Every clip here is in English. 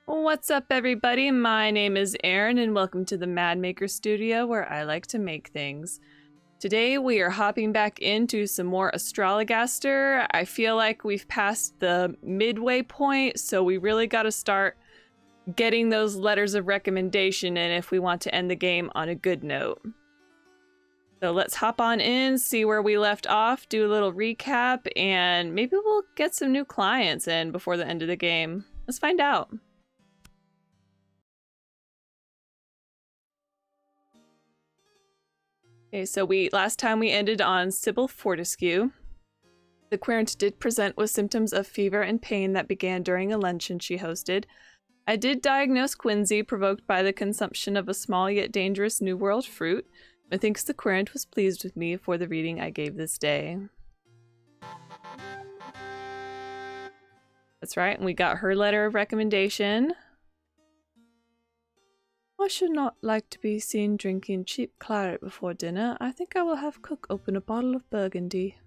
What's up, everybody? My name is Erin, and welcome to the Mad Maker Studio, where I like to make things. Today, we are hopping back into some more Astrologaster. I feel like we've passed the midway point, so we really got to start getting those letters of recommendation in if we want to end the game on a good note. So let's hop on in, see where we left off, do a little recap, and maybe we'll get some new clients in before the end of the game. Let's find out. Okay, so last time we ended on Sybil Fortescue. The querent did present with symptoms of fever and pain that began during a luncheon she hosted. I did diagnose quinsy provoked by the consumption of a small yet dangerous New World fruit. Methinks the querent was pleased with me for the reading I gave this day. That's right, and we got her letter of recommendation. I should not like to be seen drinking cheap claret before dinner. I think I will have cook open a bottle of Burgundy.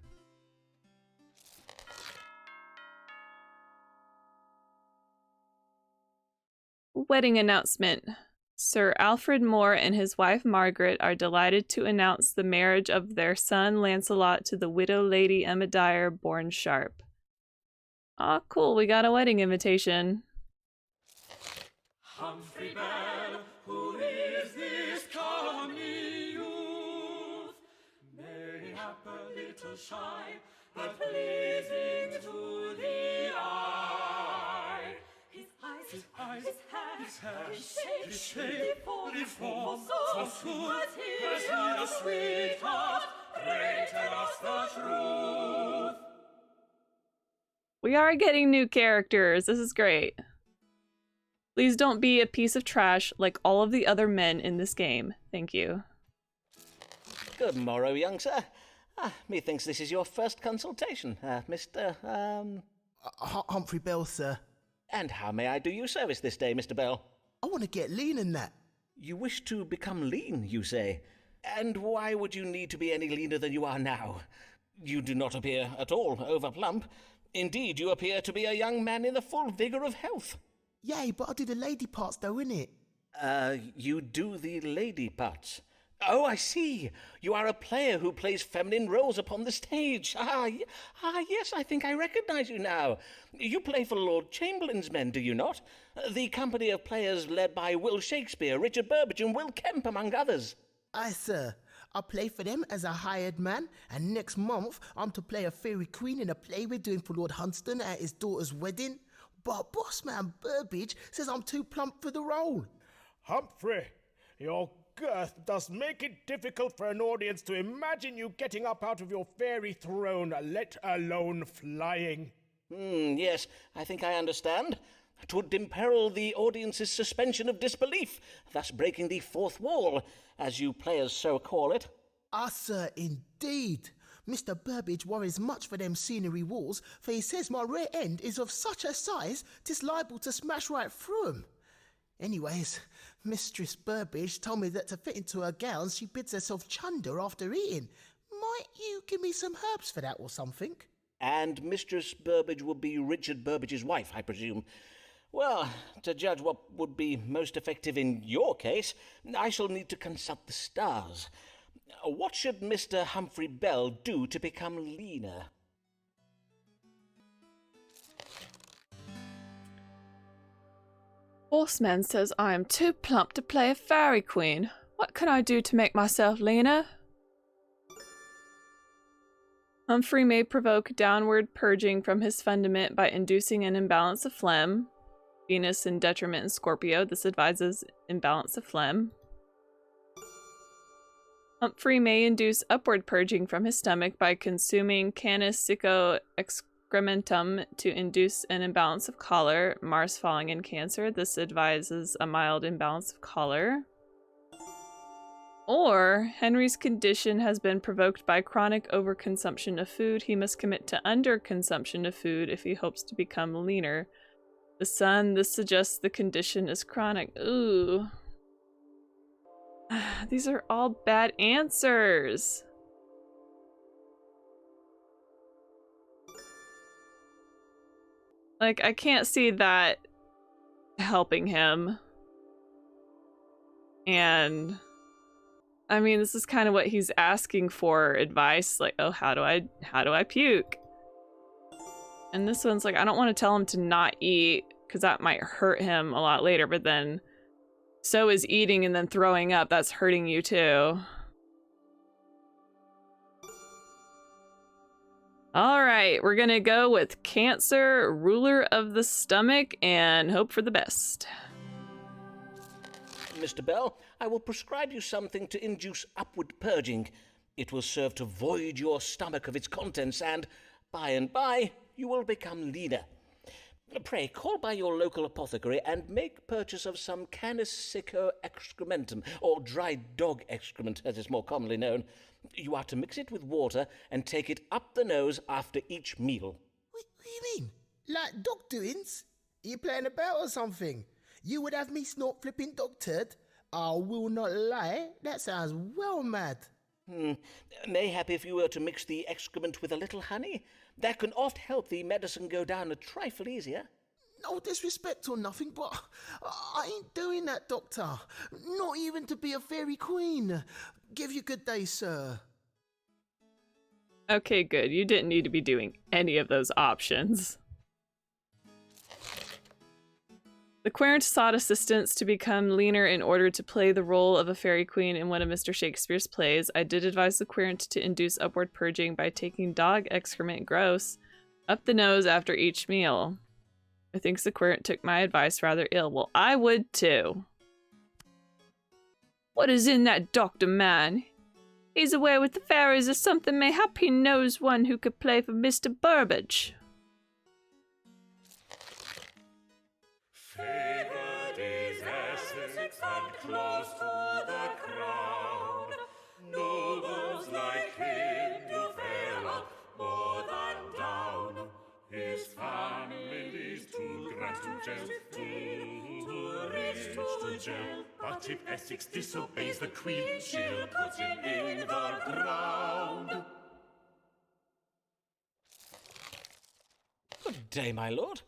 Wedding announcement. Sir Alfred Moore and his wife Margaret are delighted to announce the marriage of their son Lancelot to the widow Lady Emma Dyer, born Sharp. Aw, cool, we got a wedding invitation. Humphrey Bell, who is this comely youth? Mayhap a little shy, but pleasing to the eye. His eyes, his hair, his shape, his form, forsooth, has he a sweetheart? Pray tell us the truth. We are getting new characters. This is great. Please don't be a piece of trash like all of the other men in this game. Thank you. Good morrow, young sir. Methinks this is your first consultation, Mr. Humphrey Bell, sir. And how may I do you service this day, Mr. Bell? I want to get lean in that. You wish to become lean, you say? And why would you need to be any leaner than you are now? You do not appear at all overplump. Indeed, you appear to be a young man in the full vigour of health. Yay, but I do the lady parts though, innit? You do the lady parts. Oh, I see. You are a player who plays feminine roles upon the stage. Yes, I think I recognize you now. You play for Lord Chamberlain's men, do you not? The company of players led by Will Shakespeare, Richard Burbage, and Will Kemp, among others. Aye, sir. I play for them as a hired man, and next month I'm to play a fairy queen in a play we're doing for Lord Hunston at his daughter's wedding. But bossman Burbage says I'm too plump for the role. Humphrey, your girth does make it difficult for an audience to imagine you getting up out of your fairy throne, let alone flying. Yes, I think I understand. 'Twould imperil the audience's suspension of disbelief, thus breaking the fourth wall, as you players so call it. Ah, sir, indeed. Mr. Burbage worries much for them scenery walls, for he says my rear end is of such a size 'tis liable to smash right through 'em. Anyways, Mistress Burbage told me that to fit into her gowns she bids herself chunder after eating. Might you give me some herbs for that or something? And Mistress Burbage would be Richard Burbage's wife, I presume. Well, to judge what would be most effective in your case, I shall need to consult the stars. What should Mr. Humphrey Bell do to become leaner? Horseman says I am too plump to play a fairy queen. What can I do to make myself leaner? Humphrey may provoke downward purging from his fundament by inducing an imbalance of phlegm. Venus in detriment in Scorpio. This advises imbalance of phlegm. Humphrey may induce upward purging from his stomach by consuming Canis Sicco excrementum to induce an imbalance of choler. Mars falling in Cancer. This advises a mild imbalance of choler. Or, Henry's condition has been provoked by chronic overconsumption of food. He must commit to underconsumption of food if he hopes to become leaner. The Sun, this suggests the condition is chronic. Ooh. These are all bad answers. Like, I can't see that helping him. And I mean, this is kind of what he's asking for advice, like, oh, how do I puke? And this one's like, I don't want to tell him to not eat because that might hurt him a lot later, but then so is eating and then throwing up, that's hurting you too. All right, we're gonna go with Cancer, ruler of the stomach, and hope for the best. Mr. Bell, I will prescribe you something to induce upward purging. It will serve to void your stomach of its contents, and by, you will become leaner. Pray, call by your local apothecary and make purchase of some canis sicco excrementum, or dried dog excrement, as is more commonly known. You are to mix it with water and take it up the nose after each meal. What do you mean? Like dog doings? You playing about or something? You would have me snort flipping dog turd? I will not lie, that sounds well mad. Mayhap if you were to mix the excrement with a little honey, that can oft help the medicine go down a trifle easier. No disrespect or nothing, but I ain't doing that, Doctor. Not even to be a fairy queen. Give you good day, sir. Okay, good. You didn't need to be doing any of those options. The querent sought assistance to become leaner in order to play the role of a fairy queen in one of Mr. Shakespeare's plays. I did advise the querent to induce upward purging by taking dog excrement, gross, up the nose after each meal. I think the querent took my advice rather ill. Well, I would too. What is in that doctor man? He's away with the fairies or something. Mayhap he knows one who could play for Mr. Burbage. Favored is Essex and close to the crown. Nobles like him do fare up more than down. His family leads to grant to jail, too rich to jail. But if Essex disobeys the Queen, she'll put him in the ground. Good day, my lord.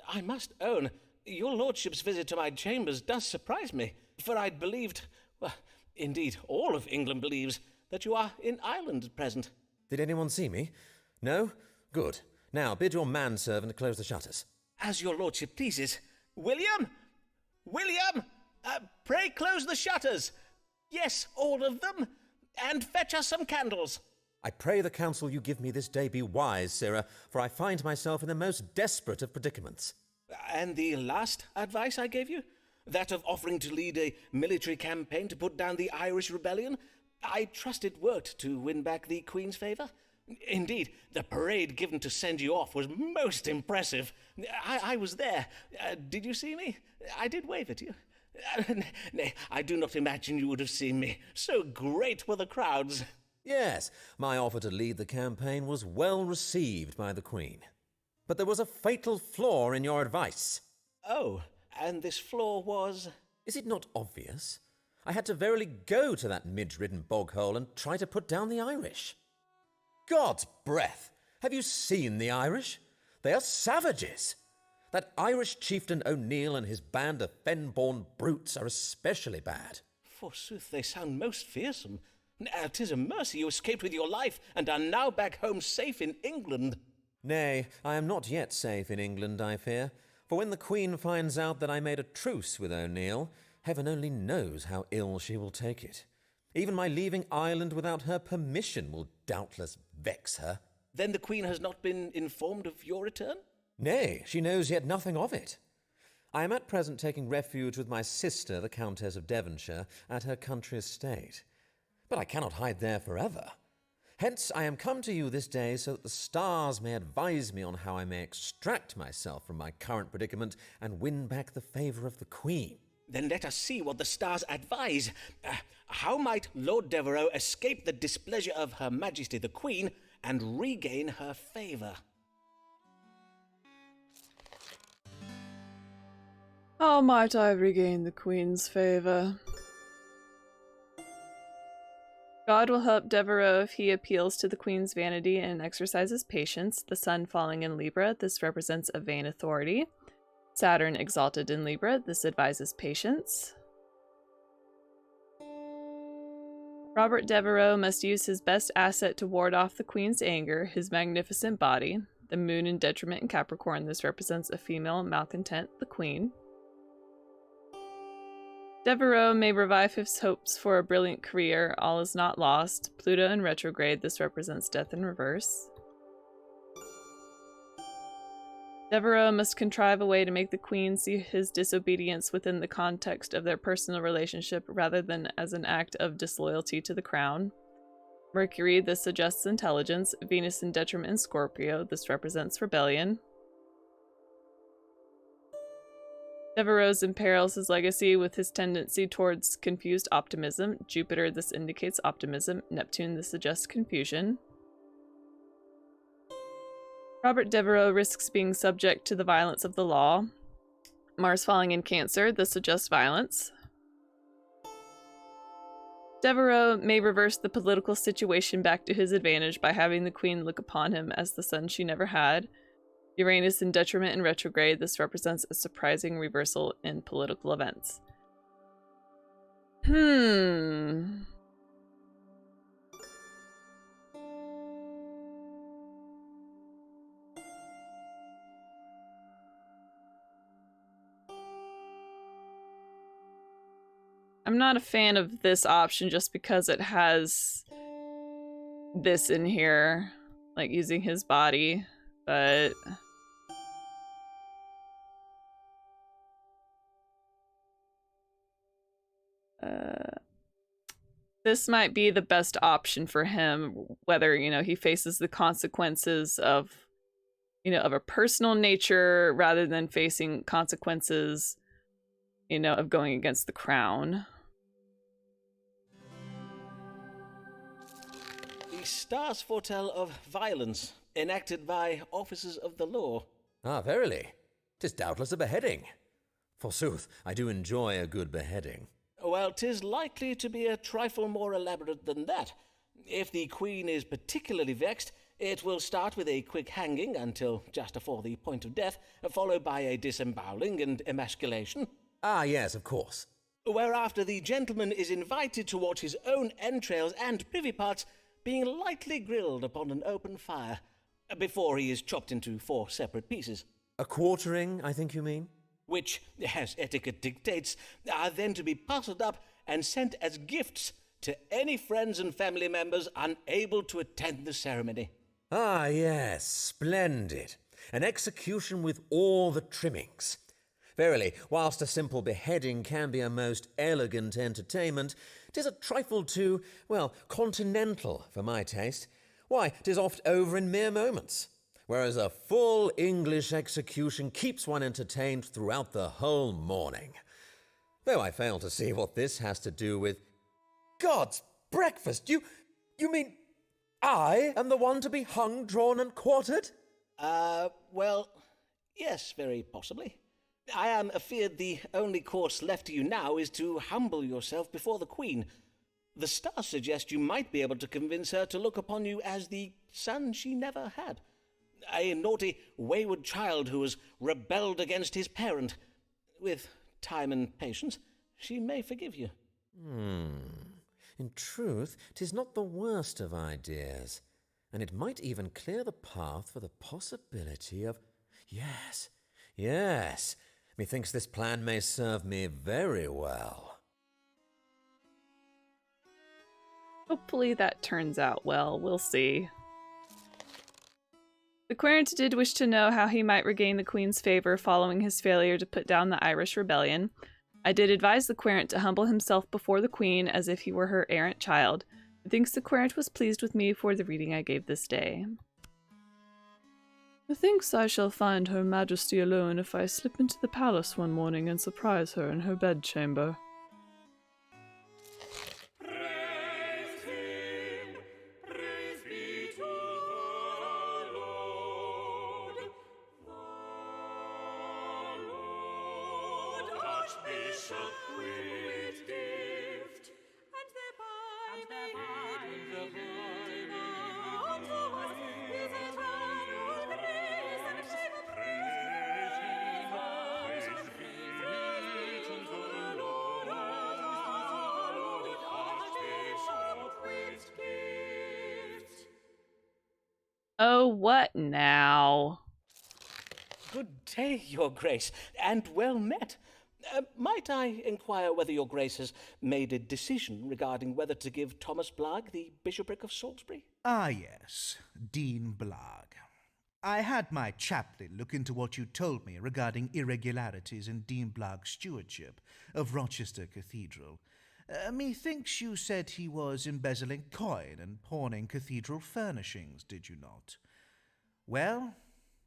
I must own, your lordship's visit to my chambers does surprise me, for I'd believed, well, indeed all of England believes, that you are in Ireland at present. Did anyone see me? No? Good. Now, bid your manservant close the shutters. As your lordship pleases. William! William! Pray close the shutters. Yes, all of them. And fetch us some candles. I pray the counsel you give me this day be wise, sirrah, for I find myself in the most desperate of predicaments. And the last advice I gave you? That of offering to lead a military campaign to put down the Irish rebellion? I trust it worked to win back the Queen's favour. Indeed, the parade given to send you off was most impressive. I was there. Did you see me? I did wave at you. Nay, I do not imagine you would have seen me. So great were the crowds. Yes, my offer to lead the campaign was well received by the Queen. But there was a fatal flaw in your advice. Oh, and this flaw was? Is it not obvious? I had to verily go to that midge-ridden bog-hole and try to put down the Irish. God's breath! Have you seen the Irish? They are savages. That Irish chieftain O'Neill and his band of fen-born brutes are especially bad. Forsooth, they sound most fearsome. 'Tis a mercy you escaped with your life, and are now back home safe in England. Nay, I am not yet safe in England, I fear. For when the Queen finds out that I made a truce with O'Neill, heaven only knows how ill she will take it. Even my leaving Ireland without her permission will doubtless vex her. Then the Queen has not been informed of your return? Nay, she knows yet nothing of it. I am at present taking refuge with my sister, the Countess of Devonshire, at her country estate. But I cannot hide there forever. Hence I am come to you this day so that the stars may advise me on how I may extract myself from my current predicament and win back the favour of the Queen. Then let us see what the stars advise. How might Lord Devereux escape the displeasure of Her Majesty the Queen and regain her favour? How might I regain the Queen's favour? God will help Devereux if he appeals to the Queen's vanity and exercises patience. The sun falling in Libra, this represents a vain authority. Saturn exalted in Libra. This advises patience. Robert Devereux must use his best asset to ward off the Queen's anger, his magnificent body. The moon in detriment in Capricorn. This represents a female malcontent, the Queen. Devereux may revive his hopes for a brilliant career. All is not lost. Pluto in retrograde. This represents death in reverse. Devereux must contrive a way to make the Queen see his disobedience within the context of their personal relationship rather than as an act of disloyalty to the crown. Mercury, this suggests intelligence. Venus in detriment in Scorpio. This represents rebellion. Devereux imperils his legacy with his tendency towards confused optimism. Jupiter, this indicates optimism. Neptune, this suggests confusion. Robert Devereux risks being subject to the violence of the law. Mars falling in Cancer, this suggests violence. Devereux may reverse the political situation back to his advantage by having the Queen look upon him as the son she never had. Uranus in detriment in retrograde, this represents a surprising reversal in political events. I'm not a fan of this option just because it has this in here, like using his body, but this might be the best option for him, whether, you know, he faces the consequences of, you know, of a personal nature rather than facing consequences, you know, of going against the crown. The stars foretell of violence enacted by officers of the law. Ah, verily. 'Tis doubtless a beheading. Forsooth, I do enjoy a good beheading. Well, 'tis likely to be a trifle more elaborate than that. If the Queen is particularly vexed, it will start with a quick hanging until just afore the point of death, followed by a disemboweling and emasculation. Ah, yes, of course. Whereafter the gentleman is invited to watch his own entrails and privy parts being lightly grilled upon an open fire, before he is chopped into 4 separate pieces. A quartering, I think you mean? Which, as etiquette dictates, are then to be parcelled up and sent as gifts to any friends and family members unable to attend the ceremony. Ah, yes, splendid. An execution with all the trimmings. Verily, whilst a simple beheading can be a most elegant entertainment, 'tis a trifle too, well, continental for my taste. Why, 'tis oft over in mere moments, whereas a full English execution keeps one entertained throughout the whole morning. Though I fail to see what this has to do with... God's breakfast! You mean I am the one to be hung, drawn, and quartered? Well, yes, very possibly. I am afeard the only course left to you now is to humble yourself before the Queen. The stars suggest you might be able to convince her to look upon you as the son she never had. A naughty, wayward child who has rebelled against his parent. With time and patience, she may forgive you. In truth, 'tis not the worst of ideas, and it might even clear the path for the possibility of... Yes, methinks this plan may serve me very well. Hopefully that turns out well. We'll see. The querent did wish to know how he might regain the Queen's favor following his failure to put down the Irish rebellion. I did advise the querent to humble himself before the Queen as if he were her errant child. Methinks the querent was pleased with me for the reading I gave this day. Methinks I shall find Her Majesty alone if I slip into the palace one morning and surprise her in her bedchamber. Praise him, praise be to the Lord. The Lord, Archbishop with gift, and thereby made gifting unto us his eternal grace and shame of praise. Oh, what now? Good day, Your Grace, and well met. Might I inquire whether Your Grace has made a decision regarding whether to give Thomas Blagg the bishopric of Salisbury? Ah, yes, Dean Blagg. I had my chaplain look into what you told me regarding irregularities in Dean Blagg's stewardship of Rochester Cathedral. Methinks you said he was embezzling coin and pawning cathedral furnishings, did you not? Well,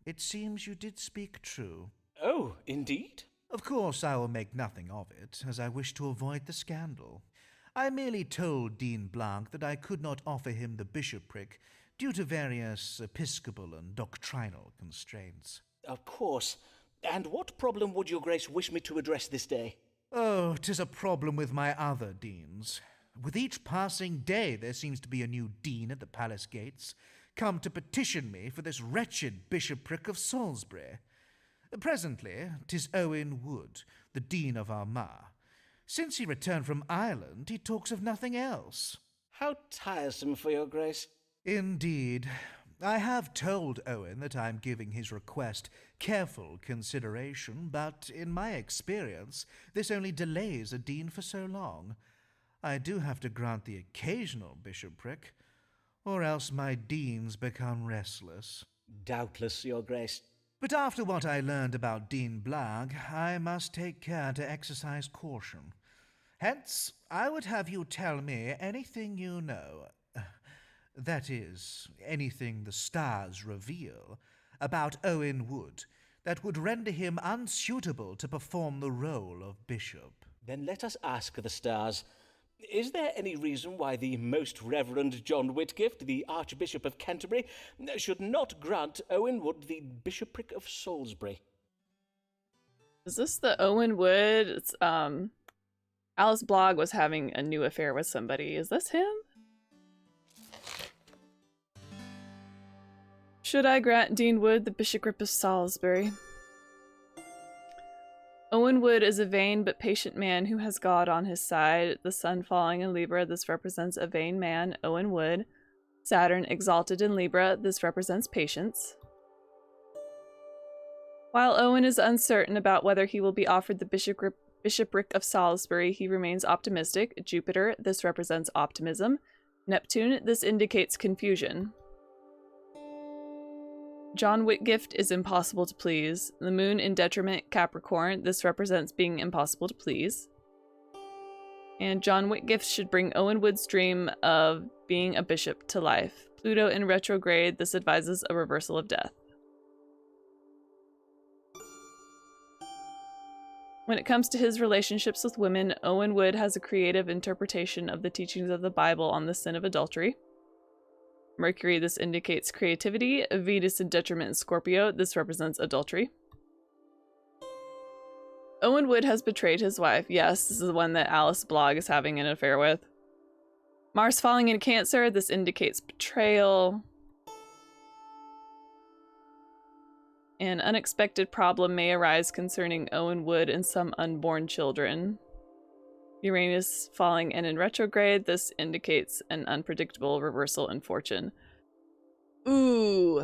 it seems you did speak true. Oh, indeed? Of course, I will make nothing of it, as I wish to avoid the scandal. I merely told Dean Blagg that I could not offer him the bishopric due to various episcopal and doctrinal constraints. Of course. And what problem would Your Grace wish me to address this day? Oh, 'tis a problem with my other deans. With each passing day there seems to be a new dean at the palace gates, come to petition me for this wretched bishopric of Salisbury. Presently, 'tis Owen Wood, the Dean of Armagh. Since he returned from Ireland, he talks of nothing else. How tiresome for Your Grace. Indeed. I have told Owen that I am giving his request careful consideration, but in my experience, this only delays a dean for so long. I do have to grant the occasional bishopric, or else my deans become restless. Doubtless, Your Grace. But after what I learned about Dean Blagg, I must take care to exercise caution. Hence, I would have you tell me anything you know, that is, anything the stars reveal, about Owen Wood, that would render him unsuitable to perform the role of bishop. Then let us ask the stars. Is there any reason why the Most Reverend John Whitgift, the Archbishop of Canterbury, should not grant Owen Wood the bishopric of Salisbury? Is this the Owen Wood? It's, Alice Blogg was having a new affair with somebody. Is this him? Should I grant Dean Wood the bishopric of Salisbury? Owen Wood is a vain but patient man who has God on his side. The sun falling in Libra, this represents a vain man, Owen Wood. Saturn exalted in Libra, this represents patience. While Owen is uncertain about whether he will be offered the bishopric of Salisbury, he remains optimistic. Jupiter, this represents optimism. Neptune, this indicates confusion. John Whitgift is impossible to please. The moon in detriment, Capricorn, this represents being impossible to please. And John Whitgift should bring Owen Wood's dream of being a bishop to life. Pluto in retrograde, this advises a reversal of death. When it comes to his relationships with women, Owen Wood has a creative interpretation of the teachings of the Bible on the sin of adultery. Mercury, this indicates creativity. Venus in detriment in Scorpio, this represents adultery. Owen Wood has betrayed his wife. Yes, this is the one that Alice Blogg is having an affair with. Mars falling in Cancer, this indicates betrayal. An unexpected problem may arise concerning Owen Wood and some unborn children. Uranus falling and in retrograde, this indicates an unpredictable reversal in fortune. Ooh.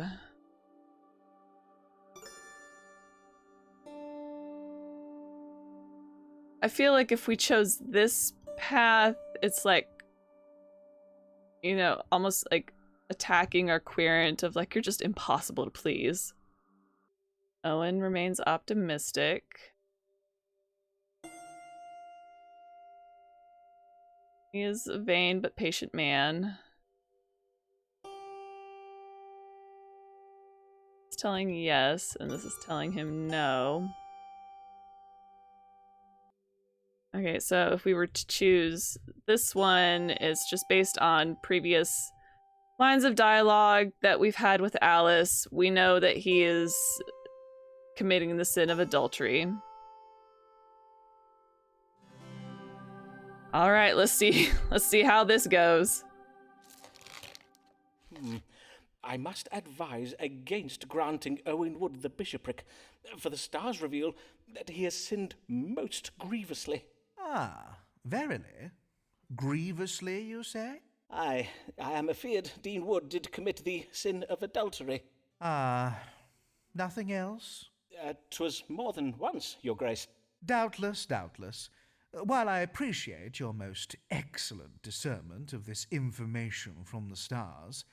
I feel like if we chose this path, it's like, you know, almost like attacking our querent of like, you're just impossible to please. Owen remains optimistic. He is a vain but patient man. It's telling yes, and this is telling him no. Okay, so if we were to choose, this one is just based on previous lines of dialogue that we've had with Alice. We know that he is committing the sin of adultery. All right, let's see how this goes. I must advise against granting Owen Wood the bishopric, for the stars reveal that he has sinned most grievously. Ah, verily? Grievously, you say? I am afeard Dean Wood did commit the sin of adultery. Nothing else? 'Twas more than once, your grace. Doubtless, doubtless. While I appreciate your most excellent discernment of this information from the stars,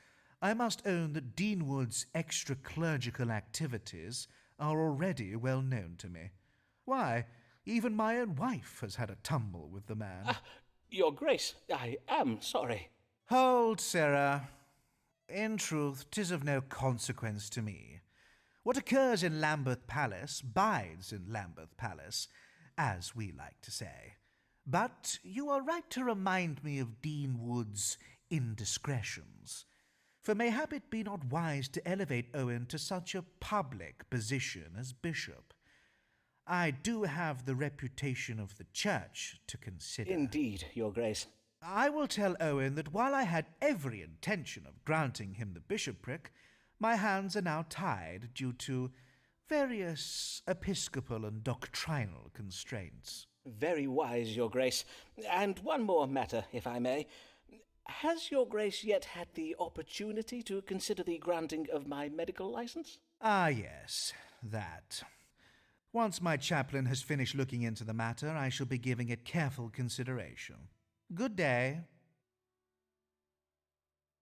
I must own that Dean Wood's extra-clerical activities are already well known to me. Why, even my own wife has had a tumble with the man. Your grace, I am sorry. Hold, Sarah. In truth, 'tis of no consequence to me. What occurs in Lambeth Palace bides in Lambeth Palace, as we like to say. But you are right to remind me of Dean Wood's indiscretions, for mayhap it be not wise to elevate Owen to such a public position as bishop. I do have the reputation of the church to consider. Indeed, your grace. I will tell Owen that while I had every intention of granting him the bishopric, my hands are now tied due to various episcopal and doctrinal constraints. Very wise, your grace. And one more matter, if I may. Has your grace yet had the opportunity to consider the granting of my medical license? Ah, yes, that. Once my chaplain has finished looking into the matter, I shall be giving it careful consideration. Good day.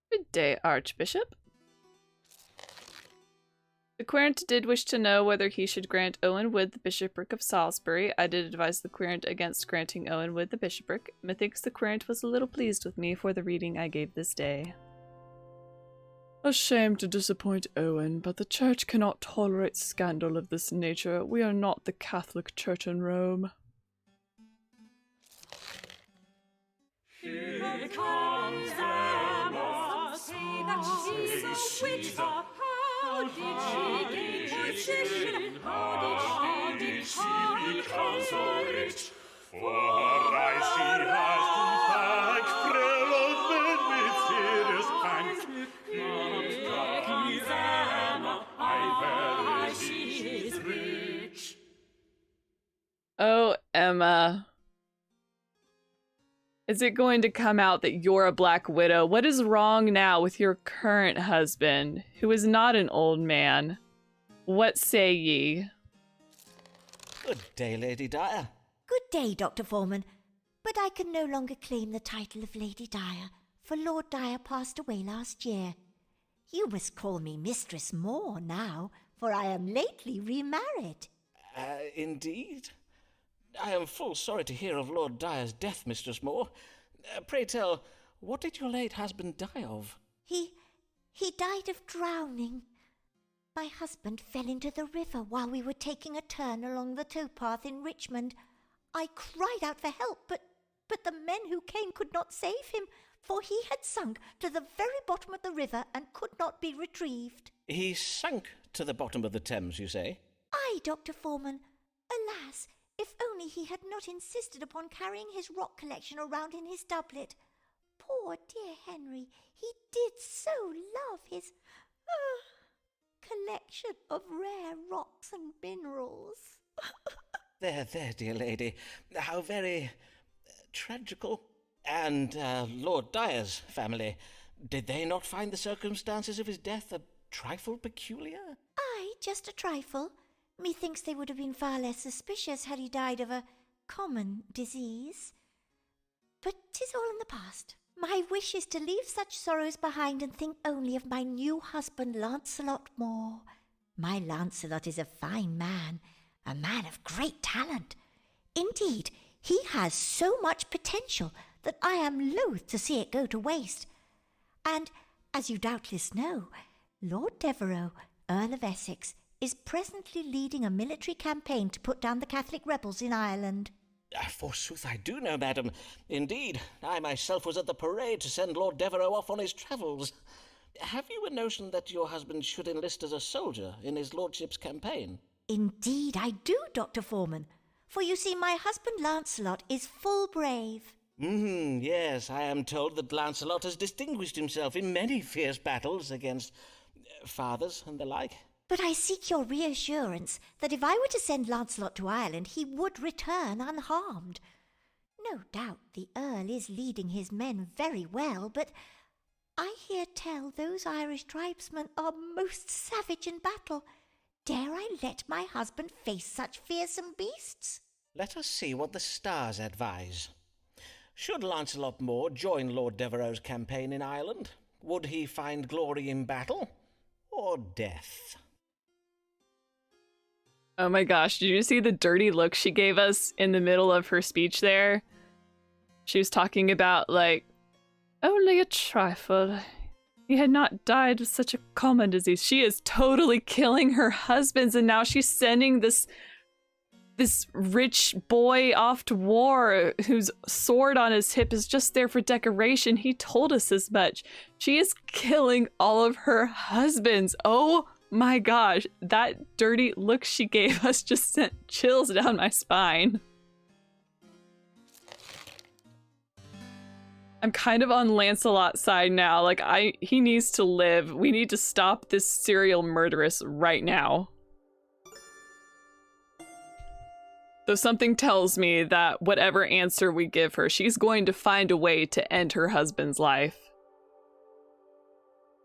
Good day, Archbishop. The querent did wish to know whether he should grant Owen Wood the bishopric of Salisbury. I did advise the querent against granting Owen Wood the bishopric. Methinks the querent was a little pleased with me for the reading I gave this day. A shame to disappoint Owen, but the Church cannot tolerate scandal of this nature. We are not the Catholic Church in Rome. Here comes Emma, say that she's a witch. How did she gain position? How did she become so rich? For her eyes she has to thank frail old men with serious pangs. Here comes Emma, I verily she is rich. Oh, Emma. Is it going to come out that you're a Black Widow? What is wrong now with your current husband, who is not an old man? What say ye? Good day, Lady Dyer. Good day, Dr. Foreman. But I can no longer claim the title of Lady Dyer, for Lord Dyer passed away last year. You must call me Mistress Moore now, for I am lately remarried. Indeed? I am full sorry to hear of Lord Dyer's death, Mistress Moore. Pray tell, what did your late husband die of? He died of drowning. My husband fell into the river while we were taking a turn along the towpath in Richmond. I cried out for help, but the men who came could not save him, for he had sunk to the very bottom of the river and could not be retrieved. He sunk to the bottom of the Thames, you say? Aye, Dr. Foreman. Alas, if only he had not insisted upon carrying his rock collection around in his doublet. Poor dear Henry, he did so love his collection of rare rocks and minerals. There, dear lady. How very tragical. And Lord Dyer's family, did they not find the circumstances of his death a trifle peculiar? Aye, just a trifle. Methinks they would have been far less suspicious had he died of a common disease. But 'tis all in the past. My wish is to leave such sorrows behind and think only of my new husband, Lancelot Moore. My Lancelot is a fine man, a man of great talent. Indeed, he has so much potential that I am loath to see it go to waste. And, as you doubtless know, Lord Devereux, Earl of Essex, is presently leading a military campaign to put down the Catholic rebels in Ireland. Forsooth I do know, madam. Indeed, I myself was at the parade to send Lord Devereux off on his travels. Have you a notion that your husband should enlist as a soldier in his lordship's campaign? Indeed I do, Dr. Foreman. For you see, my husband Lancelot is full brave. Yes, I am told that Lancelot has distinguished himself in many fierce battles against fathers and the like. But I seek your reassurance that if I were to send Lancelot to Ireland, he would return unharmed. No doubt the Earl is leading his men very well, but I hear tell those Irish tribesmen are most savage in battle. Dare I let my husband face such fearsome beasts? Let us see what the stars advise. Should Lancelot Moore join Lord Devereux's campaign in Ireland? Would he find glory in battle or death? Oh my gosh, did you see the dirty look she gave us in the middle of her speech there? She was talking about, like, only a trifle. He had not died of such a common disease. She is totally killing her husbands, and now she's sending this rich boy off to war whose sword on his hip is just there for decoration. He told us as much. She is killing all of her husbands. Oh my gosh, that dirty look she gave us just sent chills down my spine. I'm kind of on Lancelot's side now. Like, he needs to live. We need to stop this serial murderess right now. So something tells me that whatever answer we give her, she's going to find a way to end her husband's life.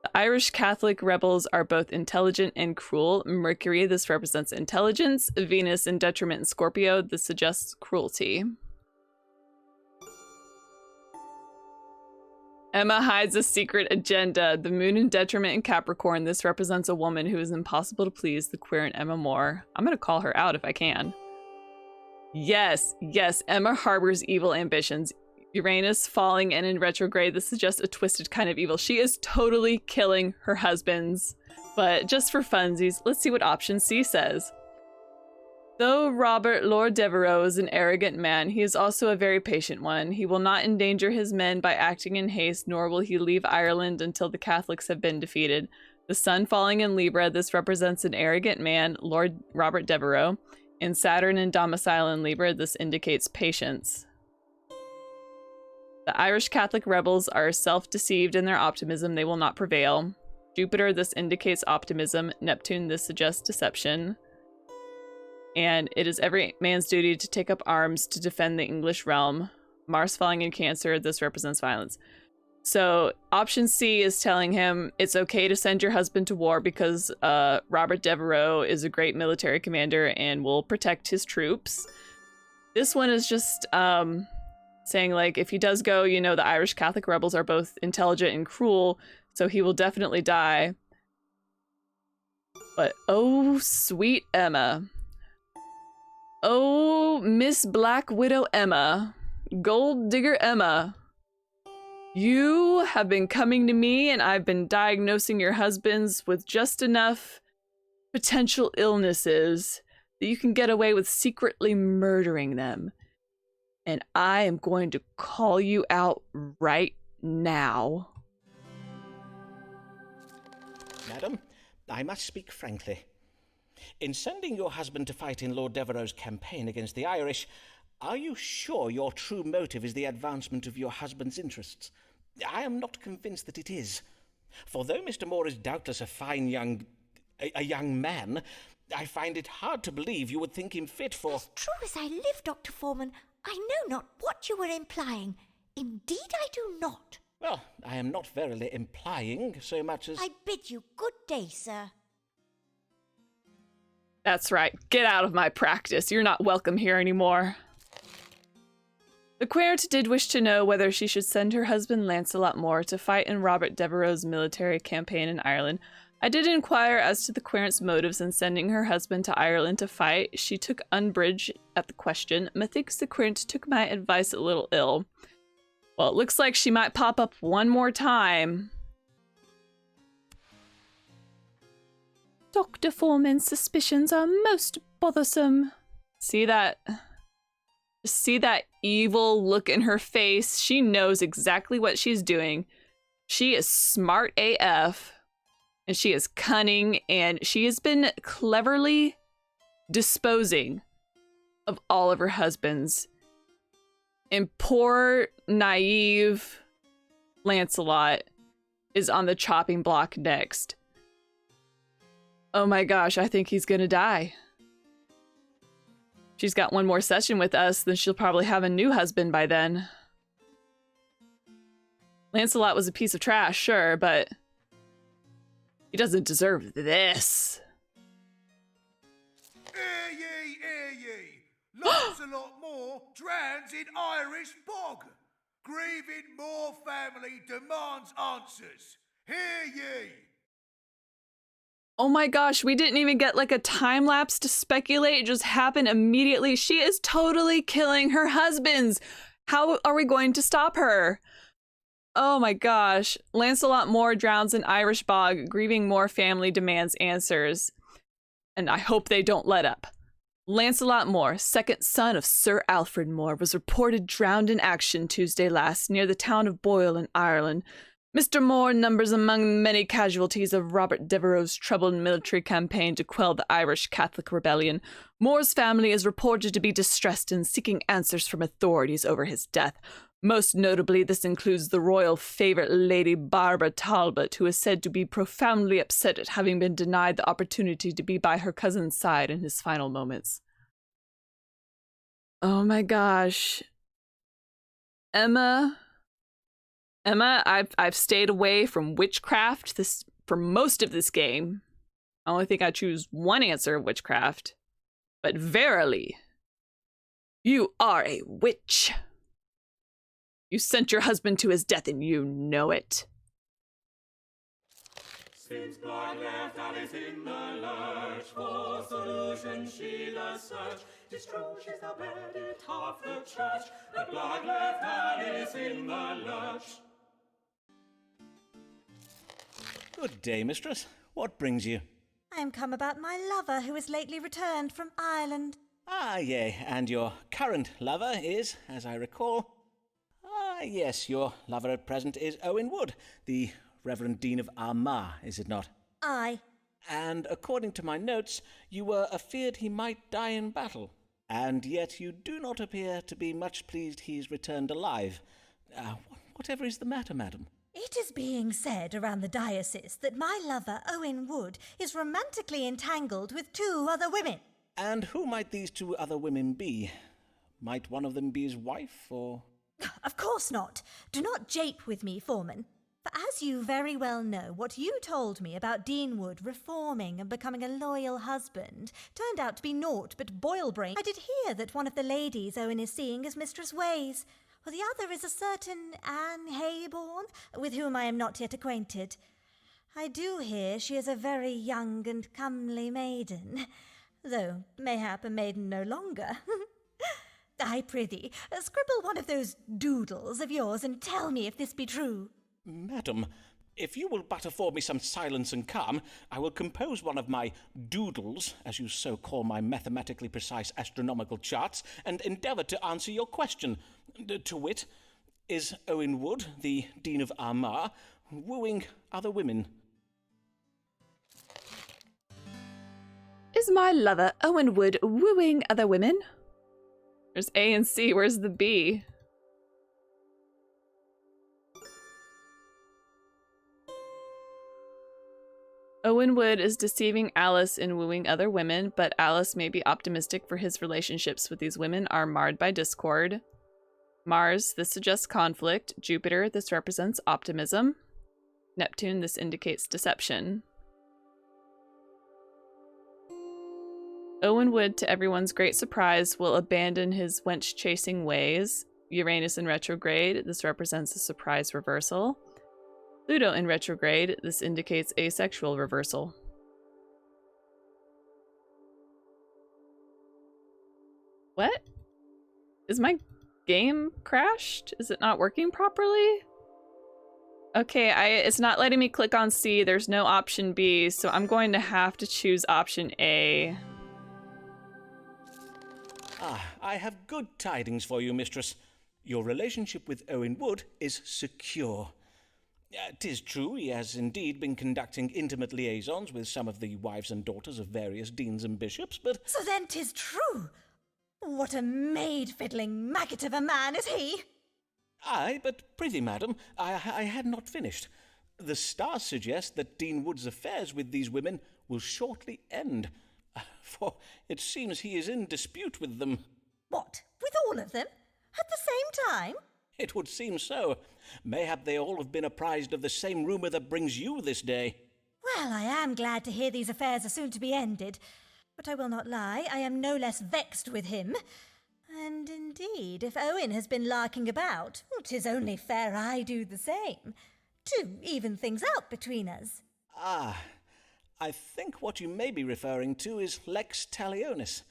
The Irish Catholic rebels are both intelligent and cruel. Mercury, this represents intelligence. Venus in detriment in Scorpio, this suggests cruelty. Emma hides a secret agenda. The moon in detriment in Capricorn, this represents a woman who is impossible to please, the querent Emma Moore. I'm gonna call her out if I can. Yes, yes, Emma harbors evil ambitions. Uranus falling and in retrograde, this is just a twisted kind of evil. She is totally killing her husbands. But just for funsies, let's see what option C says. Though Robert Lord Devereux is an arrogant man, he is also a very patient one. He will not endanger his men by acting in haste, nor will he leave Ireland until the Catholics have been defeated. The sun falling in Libra, this represents an arrogant man, Lord Robert Devereux. In Saturn and domicile in Libra, this indicates patience. The Irish Catholic rebels are self-deceived in their optimism. They will not prevail. Jupiter, this indicates optimism. Neptune, this suggests deception. And it is every man's duty to take up arms to defend the English realm. Mars falling in Cancer, this represents violence. So option C is telling him it's okay to send your husband to war because Robert Devereux is a great military commander and will protect his troops. This one is just saying, like, if he does go, you know, the Irish Catholic rebels are both intelligent and cruel, so he will definitely die. But oh, sweet Emma. Oh, Miss Black Widow Emma. Gold Digger Emma. You have been coming to me and I've been diagnosing your husbands with just enough potential illnesses that you can get away with secretly murdering them. And I am going to call you out right now. Madam, I must speak frankly. In sending your husband to fight in Lord Devereux's campaign against the Irish, are you sure your true motive is the advancement of your husband's interests? I am not convinced that it is. For though Mr. Moore is doubtless a fine young man, I find it hard to believe you would think him fit for... As true as I live, Dr. Foreman, I know not what you were implying. Indeed I do not. Well, I am not verily implying so much as... I bid you good day, sir. That's right. Get out of my practice. You're not welcome here anymore. The querent did wish to know whether she should send her husband Lancelot Moore to fight in Robert Devereux's military campaign in Ireland. I did inquire as to the querent's motives in sending her husband to Ireland to fight. She took umbrage at the question. Methinks the querent took my advice a little ill. Well, it looks like she might pop up one more time. Dr. Foreman's suspicions are most bothersome. See that? See that evil look in her face? She knows exactly what she's doing. She is smart AF. And she is cunning. And she has been cleverly disposing of all of her husbands. And poor, naive Lancelot is on the chopping block next. Oh my gosh, I think he's gonna die. she's got one more session with us, then she'll probably have a new husband by then. Lancelot was a piece of trash, sure, but he doesn't deserve this. Hear ye! Lancelot Moore drowns in Irish bog. Grieving Moore family demands answers. Hear ye! Oh my gosh, we didn't even get like a time lapse to speculate. It just happened immediately. She is totally killing her husbands. How are we going to stop her? Oh my gosh. Lancelot Moore drowns in Irish bog. Grieving Moore family demands answers. And I hope they don't let up. Lancelot Moore, second son of Sir Alfred Moore, was reported drowned in action Tuesday last near the town of Boyle in Ireland. Mr. Moore numbers among many casualties of Robert Devereux's troubled military campaign to quell the Irish Catholic rebellion. Moore's family is reported to be distressed and seeking answers from authorities over his death. Most notably, this includes the royal favourite Lady Barbara Talbot, who is said to be profoundly upset at having been denied the opportunity to be by her cousin's side in his final moments. Oh my gosh. Emma, I've stayed away from witchcraft for most of this game. I only think I choose one answer of witchcraft. But verily, you are a witch. You sent your husband to his death and you know it. Since blood left Alice in the lurch, for solution she does search. 'Tis true she's the benedict of the church, but blood left Alice in the lurch. Good day, mistress. What brings you? I am come about my lover who is lately returned from Ireland. Ah, yea, and your current lover is, as I recall... Ah, yes, your lover at present is Owen Wood, the Reverend Dean of Armagh, is it not? Aye. And according to my notes, you were afeard he might die in battle. And yet you do not appear to be much pleased he's returned alive. Whatever is the matter, madam? It is being said around the diocese that my lover, Owen Wood, is romantically entangled with 2 other women. And who might these 2 other women be? Might one of them be his wife, or... Of course not. Do not jape with me, Foreman. For as you very well know, what you told me about Dean Wood reforming and becoming a loyal husband turned out to be naught but boil-brain. I did hear that one of the ladies Owen is seeing is Mistress Ways, while the other is a certain Anne Hayborn, with whom I am not yet acquainted. I do hear she is a very young and comely maiden, though mayhap a maiden no longer. I prithee, scribble one of those doodles of yours and tell me if this be true. Madam, if you will but afford me some silence and calm, I will compose one of my doodles, as you so call my mathematically precise astronomical charts, and endeavour to answer your question. To wit, is Owen Wood, the Dean of Armagh, wooing other women? Is my lover, Owen Wood, wooing other women? There's A and C, where's the B? Owen Wood is deceiving Alice in wooing other women, but Alice may be optimistic for his relationships with these women are marred by discord. Mars, this suggests conflict. Jupiter, this represents optimism. Neptune, this indicates deception. Owen Wood, to everyone's great surprise, will abandon his wench-chasing ways. Uranus in retrograde, this represents a surprise reversal. Pluto in retrograde, this indicates asexual reversal. What? Is my game crashed? Is it not working properly? Okay, it's not letting me click on C. There's no option B, so I'm going to have to choose option A. I have good tidings for you, mistress. Your relationship with Owen Wood is secure. 'Tis true he has indeed been conducting intimate liaisons with some of the wives and daughters of various deans and bishops, but... So then 'tis true! What a maid-fiddling maggot of a man is he! Aye, but prithee, madam, I had not finished. The stars suggest that Dean Wood's affairs with these women will shortly end. for it seems he is in dispute with them. What, with all of them? At the same time? It would seem so. Mayhap they all have been apprised of the same rumour that brings you this day. Well, I am glad to hear these affairs are soon to be ended. But I will not lie, I am no less vexed with him. And indeed, if Owen has been larking about, 'tis only fair I do the same, to even things out between us. Ah, I think what you may be referring to is lex talionis.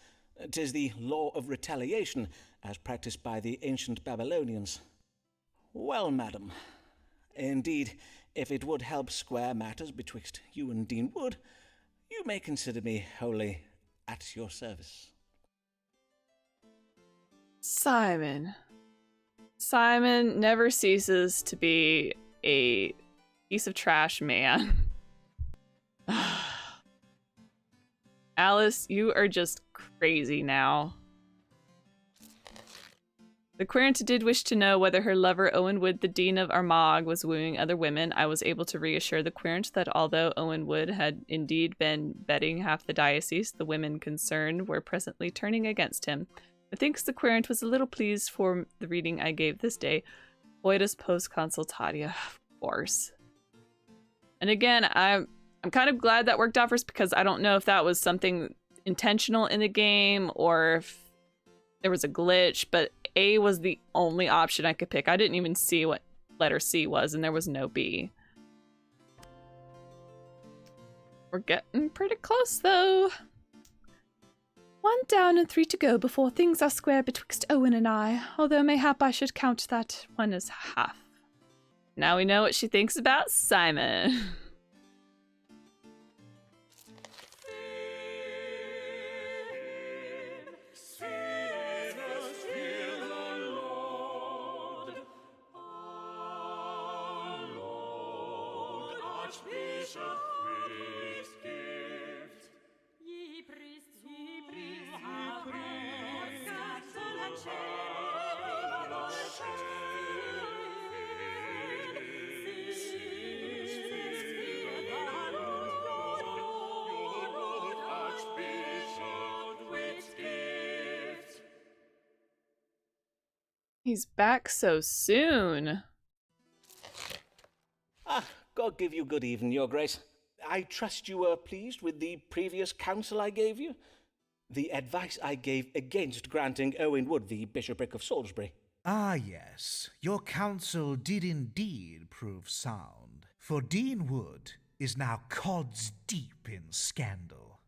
'Tis the law of retaliation, as practised by the ancient Babylonians. Well, madam, indeed, if it would help square matters betwixt you and Dean Wood, you may consider me wholly at your service. Simon. Simon never ceases to be a piece of trash man. Alice, you are just crazy now. The querent did wish to know whether her lover Owen Wood, the Dean of Armagh, was wooing other women. I was able to reassure the querent that although Owen Wood had indeed been bedding half the diocese, the women concerned were presently turning against him. Methinks the querent was a little pleased for the reading I gave this day. Oitus post consultatia, of course. And again, I'm kind of glad that worked out for us, because I don't know if that was something intentional in the game or if there was a glitch, but A was the only option I could pick. I didn't even see what letter C was, and there was no B. We're getting pretty close, though. 1 down and 3 to go before things are square betwixt Owen and I, although mayhap I should count that one as half. Now we know what she thinks about Simon. He's back so soon. Ah, God give you good even, your grace. I trust you were pleased with the previous counsel I gave you? The advice I gave against granting Owen Wood the bishopric of Salisbury. Ah, yes, your counsel did indeed prove sound, for Dean Wood is now cods deep in scandal.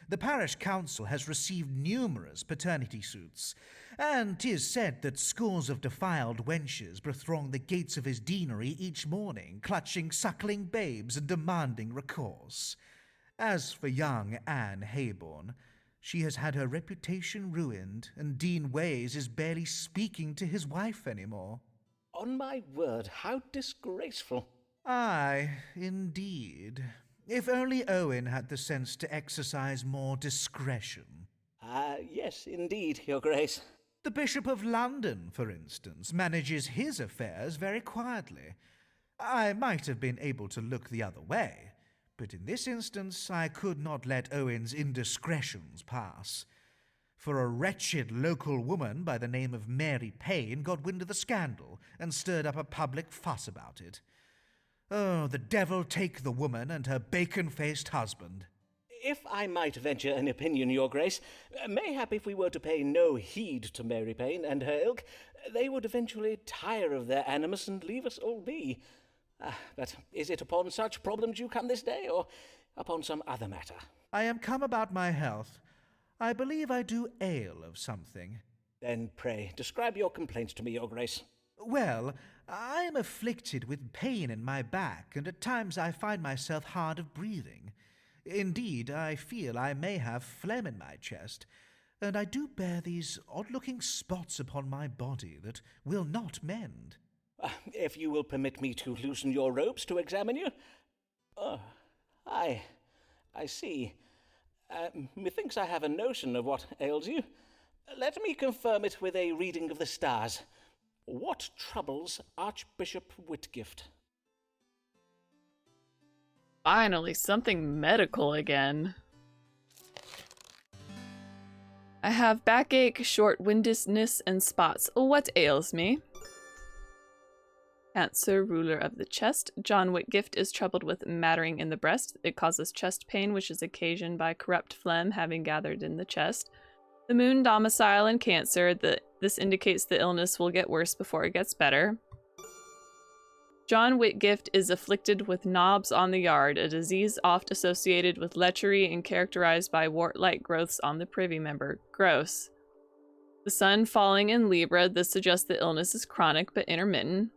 The parish council has received numerous paternity suits, and 'tis said that scores of defiled wenches bethrong the gates of his deanery each morning, clutching suckling babes and demanding recourse. As for young Anne Hayborn, she has had her reputation ruined, and Dean Ways is barely speaking to his wife anymore. On my word, how disgraceful. Aye, indeed. If only Owen had the sense to exercise more discretion. Yes, indeed, your grace. The Bishop of London, for instance, manages his affairs very quietly. I might have been able to look the other way, but in this instance I could not let Owen's indiscretions pass. For a wretched local woman by the name of Mary Payne got wind of the scandal and stirred up a public fuss about it. Oh, the devil take the woman and her bacon-faced husband. If I might venture an opinion, your grace, mayhap if we were to pay no heed to Mary Payne and her ilk, they would eventually tire of their animus and leave us all be. But is it upon such problems you come this day, or upon some other matter? I am come about my health. I believe I do ail of something. Then pray, describe your complaints to me, your grace. Well, I am afflicted with pain in my back, and at times I find myself hard of breathing. Indeed, I feel I may have phlegm in my chest, and I do bear these odd-looking spots upon my body that will not mend. If you will permit me to loosen your robes to examine you? Oh, I see. Methinks I have a notion of what ails you. Let me confirm it with a reading of the stars. What troubles Archbishop Whitgift? Finally, something medical again. I have backache, short-windedness, and spots. What ails me? Cancer, ruler of the chest. John Whitgift is troubled with mattering in the breast. It causes chest pain, which is occasioned by corrupt phlegm having gathered in the chest. The moon domicile in Cancer. This indicates the illness will get worse before it gets better. John Whitgift is afflicted with knobs on the yard, a disease oft associated with lechery and characterized by wart-like growths on the privy member. Gross. The sun falling in Libra. This suggests the illness is chronic but intermittent.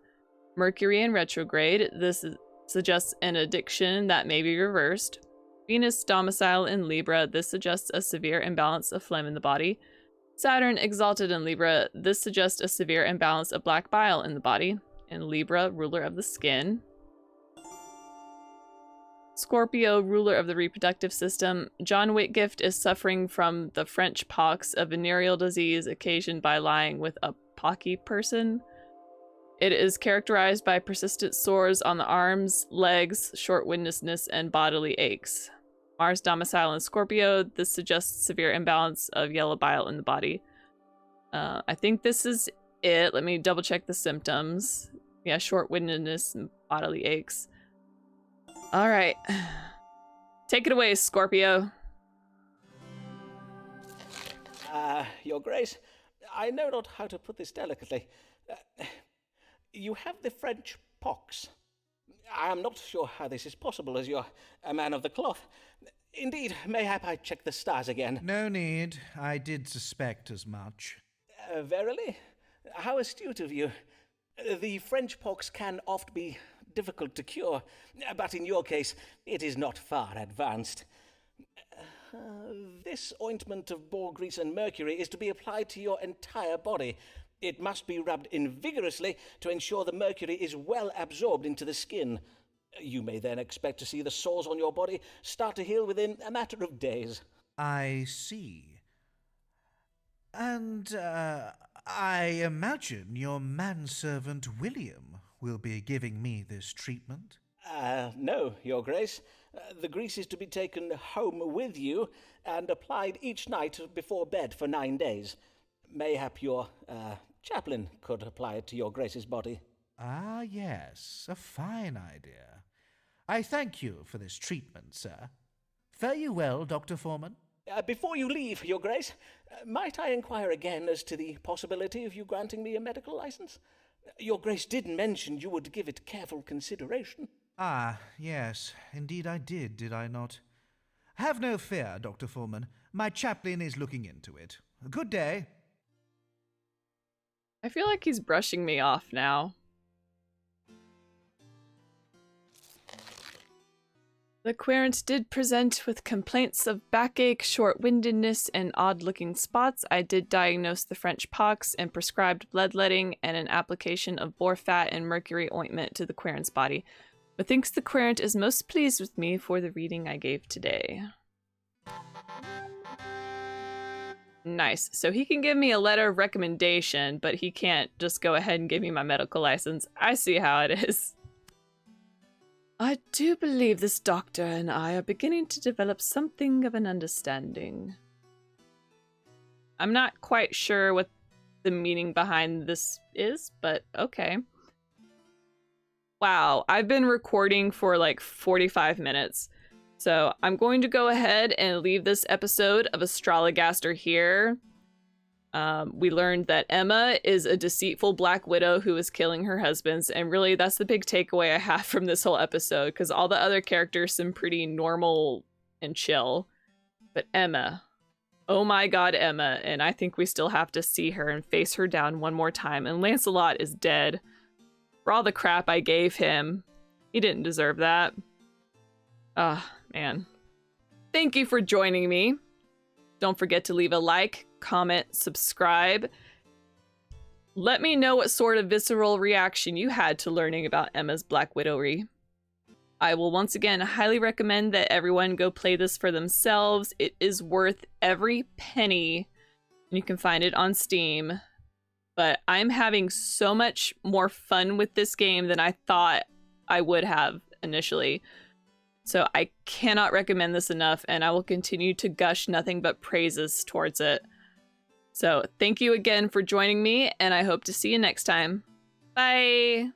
Mercury in retrograde. This suggests an addiction that may be reversed. Venus domicile in Libra. This suggests a severe imbalance of phlegm in the body. Saturn exalted in Libra. This suggests a severe imbalance of black bile in the body. In Libra, ruler of the skin. Scorpio, ruler of the reproductive system. John Whitgift is suffering from the French pox, a venereal disease occasioned by lying with a pocky person. It is characterized by persistent sores on the arms, legs, short-windedness, and bodily aches. Mars domicile in Scorpio. This suggests severe imbalance of yellow bile in the body. I think this is it. Let me double check the symptoms. Yeah, short-windedness and bodily aches. All right. Take it away, Scorpio. Your Grace, I know not how to put this delicately. You have the French pox. I am not sure how this is possible, as you're a man of the cloth. Indeed, mayhap I check the stars again. No need. I did suspect as much. Verily? How astute of you. The French pox can oft be difficult to cure, but in your case, it is not far advanced. This ointment of boar grease and mercury is to be applied to your entire body. It must be rubbed in vigorously to ensure the mercury is well absorbed into the skin. You may then expect to see the sores on your body start to heal within a matter of days. I see. And, I imagine your manservant William will be giving me this treatment? No, Your Grace. The grease is to be taken home with you and applied each night before bed for 9 days. Mayhap your chaplain could apply it to Your Grace's body. Ah, yes, a fine idea. I thank you for this treatment, sir. Fare you well, Dr. Foreman. Before you leave, Your Grace, might I inquire again as to the possibility of you granting me a medical license? Your Grace did mention you would give it careful consideration. Ah, yes, indeed I did I not? Have no fear, Dr. Foreman. My chaplain is looking into it. Good day. I feel like he's brushing me off now. The querent did present with complaints of backache, short-windedness, and odd-looking spots. I did diagnose the French pox and prescribed bloodletting and an application of boar fat and mercury ointment to the querent's body. Methinks the querent is most pleased with me for the reading I gave today. Nice. So he can give me a letter of recommendation, but he can't just go ahead and give me my medical license. I see how it is. I do believe this doctor and I are beginning to develop something of an understanding. I'm not quite sure what the meaning behind this is, but okay. Wow, I've been recording for like 45 minutes. So I'm going to go ahead and leave this episode of Astrologaster here. We learned that Emma is a deceitful Black Widow who is killing her husbands, and really that's the big takeaway I have from this whole episode, because all the other characters seem pretty normal and chill. But Emma, oh my god, Emma, and I think we still have to see her and face her down one more time, and Lancelot is dead. For all the crap I gave him, he didn't deserve that. Ah, man. Thank you for joining me. Don't forget to leave a like, comment, subscribe. Let me know what sort of visceral reaction you had to learning about Emma's Black Widowery. I will once again highly recommend that everyone go play this for themselves. It is worth every penny. You can find it on Steam. But I'm having so much more fun with this game than I thought I would have initially. So I cannot recommend this enough, and I will continue to gush nothing but praises towards it. So thank you again for joining me, and I hope to see you next time. Bye!